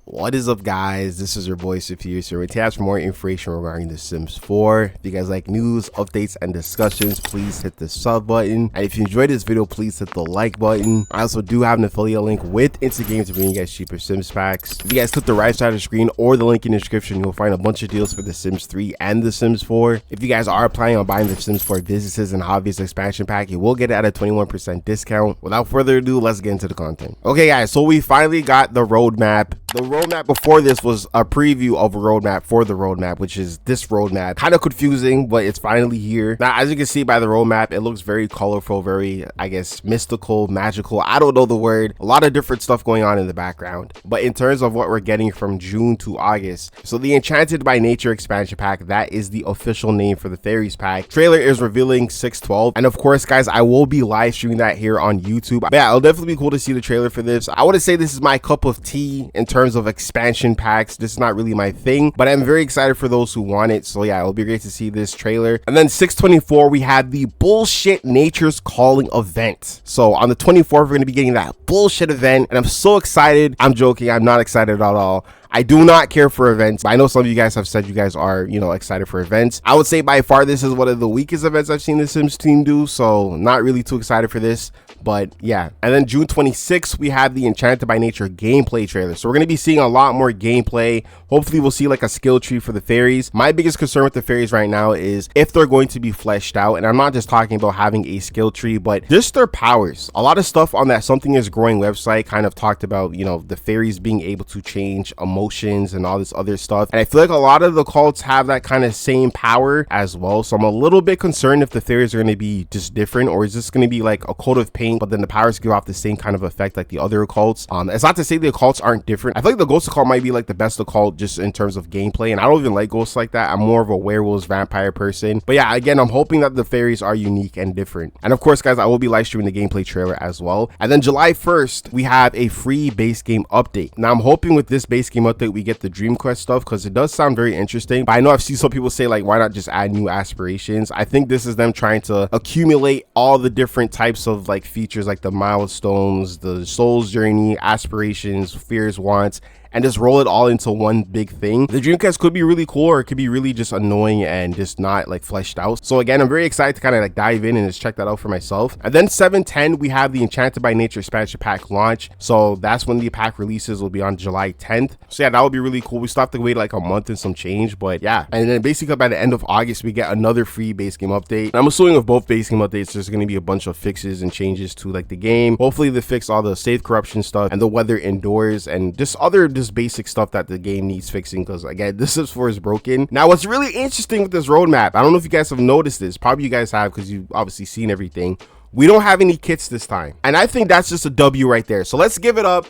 What is up, guys? This is your boy Superior. We're here for more information regarding The Sims 4. If you guys like news, updates, and discussions, please hit the sub button. And if you enjoyed this video, please hit the like button. I also do have an affiliate link with Instagram to bring you guys cheaper Sims packs. If you guys click the right side of the screen or the link in the description, you'll find a bunch of deals for The Sims 3 and The Sims 4. If you guys are planning on buying The Sims 4 Businesses and Hobbies expansion pack, you will get it at a 21% discount. Without further ado, let's get into the content. Okay, guys, so we finally got the roadmap. The roadmap before this was a preview of a roadmap for the roadmap, which is this roadmap. Kind of confusing, but it's finally here. Now, as you can see by the roadmap, it looks very colorful, very, I guess, mystical, magical. I don't know the word. A lot of different stuff going on in the background. But in terms of what we're getting from June to August, so the Enchanted by Nature expansion pack, that is the official name for the Fairies pack. Trailer is revealing 6/12. And of course, guys, I will be live streaming that here on YouTube. But yeah, it'll definitely be cool to see the trailer for this. I wouldn't say this is my cup of tea in terms of expansion packs. This is not really my thing, but I'm very excited for those who want it. So yeah, it'll be great to see this trailer. And then 6/24, we have the bullshit Nature's Calling event. So on the 24th, we're going to be getting that bullshit event, and I'm so excited. I'm joking, I'm not excited at all. I do not care for events. I know some of you guys have said you guys are, excited for events. I would say by far this is one of the weakest events I've seen the Sims team do, so not really too excited for this. But yeah, and then June 26th, we have the Enchanted by Nature gameplay trailer. So we're going to be seeing a lot more gameplay. Hopefully we'll see like a skill tree for the fairies. My biggest concern with the fairies right now is if they're going to be fleshed out. And I'm not just talking about having a skill tree, but just their powers. A lot of stuff on that Something Is Growing website kind of talked about, the fairies being able to change emotions and all this other stuff. And I feel like a lot of the cults have that kind of same power as well. So I'm a little bit concerned if the fairies are going to be just different, or is this going to be like a coat of paint, but then the powers give off the same kind of effect like the other occults. It's not to say the occults aren't different. I feel like the ghost occult might be like the best occult just in terms of gameplay, and I don't even like ghosts like that. I'm more of a werewolves vampire person. But yeah, again, I'm hoping that the fairies are unique and different. And of course, guys, I will be live streaming the gameplay trailer as well. And then July 1st, we have a free base game update. Now I'm hoping with this base game update we get the Dream Quest stuff, because it does sound very interesting. But I know I've seen some people say like, why not just add new aspirations? I think this is them trying to accumulate all the different types of like features, like the milestones, the soul's journey, aspirations, fears, wants, and just roll it all into one big thing. The Dreamcast could be really cool, or it could be really just annoying and just not like fleshed out. So again, I'm very excited to kind of like dive in and just check that out for myself. And then 7/10, we have the Enchanted by Nature expansion pack launch. So that's when the pack releases, will be on July 10th. So yeah, that would be really cool. We still have to wait like a month and some change, but yeah. And then basically by the end of August, we get another free base game update. And I'm assuming with both base game updates, there's going to be a bunch of fixes and changes to like the game. Hopefully they fix all the safe corruption stuff and the weather indoors and just other basic stuff that the game needs fixing, because again, this Sims 4 is broken. Now what's really interesting with this roadmap, I don't know if you guys have noticed this, probably you guys have because you've obviously seen everything. We don't have any kits this time, and I think that's just a W right there. So let's give it up.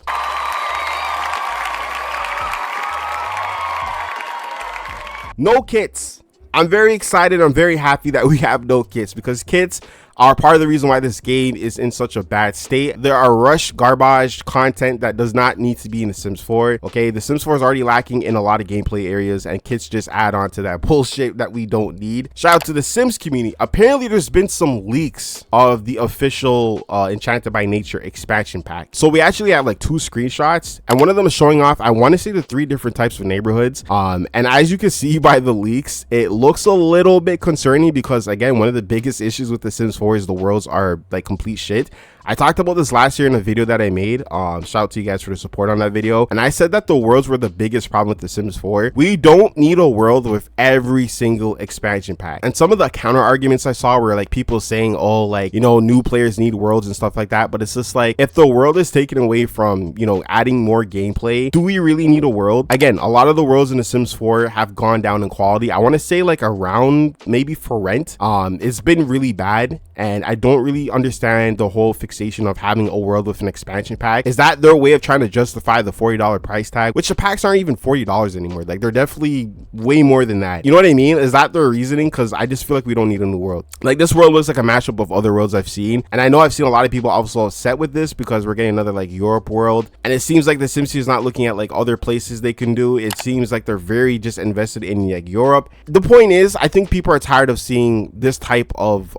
No kits. I'm very excited. I'm very happy that we have no kits, because kits are part of the reason why this game is in such a bad state. There are rushed garbage content that does not need to be in The Sims 4. Okay, The Sims 4 is already lacking in a lot of gameplay areas, and kits just add on to that bullshit that we don't need. Shout out to the Sims community. Apparently there's been some leaks of the official Enchanted by Nature expansion pack. So we actually have like 2 screenshots, and one of them is showing off, I want to say, the 3 different types of neighborhoods. And as you can see by the leaks, it looks a little bit concerning, because again, one of the biggest issues with The Sims 4 is the worlds are like complete shit. I talked about this last year in a video that I made. Shout out to you guys for the support on that video. And I said that the worlds were the biggest problem with The Sims 4. We don't need a world with every single expansion pack. And some of the counter arguments I saw were like people saying, oh, like, new players need worlds and stuff like that. But it's just like, if the world is taken away from, adding more gameplay, do we really need a world? Again, a lot of the worlds in The Sims 4 have gone down in quality. I want to say like around maybe for rent. It's been really bad. And I don't really understand the whole fixation of having a world with an expansion pack. Is that their way of trying to justify the $40 price tag, which the packs aren't even $40 anymore? Like, they're definitely way more than that. You know what I mean? Is that their reasoning? Because I just feel like we don't need a new world. Like, this world looks like a mashup of other worlds I've seen, and I know I've seen a lot of people also upset with this because we're getting another like Europe world, and it seems like the Sims is not looking at like other places they can do. It seems like they're very just invested in like Europe. The point is, I think people are tired of seeing this type of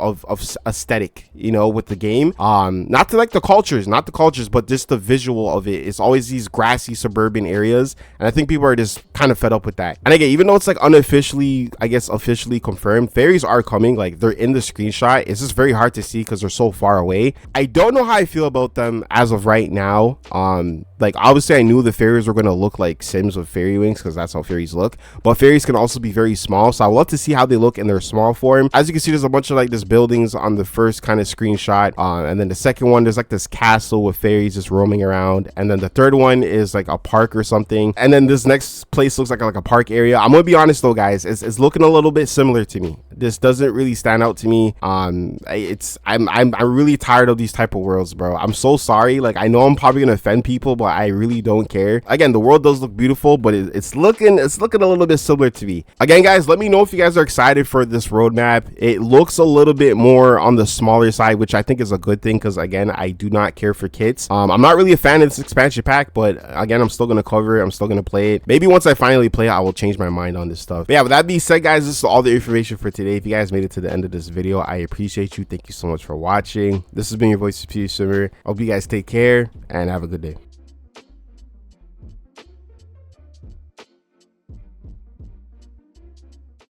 aesthetic, you know, with the game. Not to like the cultures, not the cultures, but just the visual of it. It's always these grassy suburban areas, and I think people are just kind of fed up with that. And again, even though it's like unofficially, I guess officially confirmed, fairies are coming. Like they're in the screenshot. It's just very hard to see because they're so far away. I don't know how I feel about them as of right now. Like obviously I knew the fairies were going to look like Sims with fairy wings because that's how fairies look, but fairies can also be very small, so I would love to see how they look in their small form. As you can see, there's a bunch of like this buildings on the first kind of screenshot, and then the second one there's like this castle with fairies just roaming around, and then the third one is like a park or something, and then this next place looks like a park area. I'm gonna be honest though, guys, it's looking a little bit similar to me. This doesn't really stand out to me. I'm really tired of these type of worlds, bro. I'm so sorry. Like I know I'm probably gonna offend people, but I really don't care. Again, the world does look beautiful, but it's looking a little bit similar to me. Again, guys, let me know if you guys are excited for this roadmap. It looks a little bit more on the smaller side, which I think is a good thing because again, I do not care for kits. I'm not really a fan of this expansion pack, but again, I'm still gonna cover it. I'm still gonna play it. Maybe once I finally play it, I will change my mind on this stuff. But yeah, with that being said, guys, this is all the information for today. If you guys made it to the end of this video, I appreciate you. Thank you so much for watching. This has been your voice of Simmer. Hope you guys take care and have a good day.